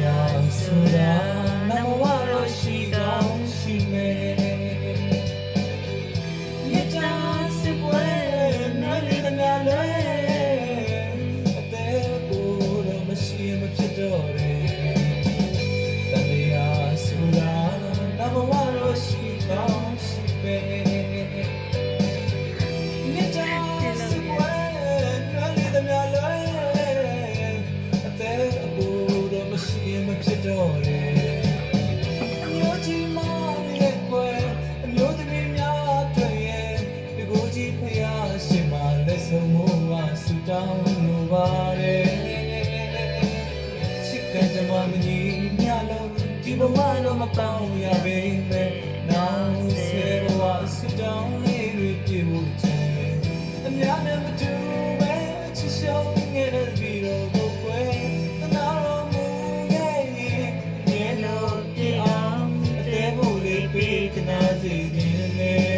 တရားဆိုတာနမဝရရှိကောင်းရှိမယ်မြတ်တာစစ်ပွဲနာလီသမျှလွဲအသေးကိုတော့မရှိမဖြစ်တော့တယ်တရားဆိုတာနမဝရရှိကောင်းရှိမယ်မြတ်တာစစ်ပွဲနာလီသမျှလွဲအသေးကိုတော့မရှိမဖြစ်တော့တယ်တောင်းလိုပါတယ်ချစ်ကကြမှာမညီမျှလို့ဒီဘဝတော့မကောင်းရပေမဲ့နောက်ဆေဘဝဆူတောင်းလေးတွေပြေဖို့ချင်အများနဲ့မတူပဲချစ်ရှုံးနေတဲ့ပြီးတော့ကိုယ်ွယ်တနာတော်မူခဲ့ရင်မြေလို့ပြေအောင်အသေးဖို့လေးပေးတနာစီခြင်းနဲ့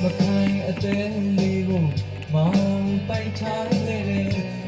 မခိုင်အသေးလေးကိုမောင်ပိုင်ထားခဲ့တယ်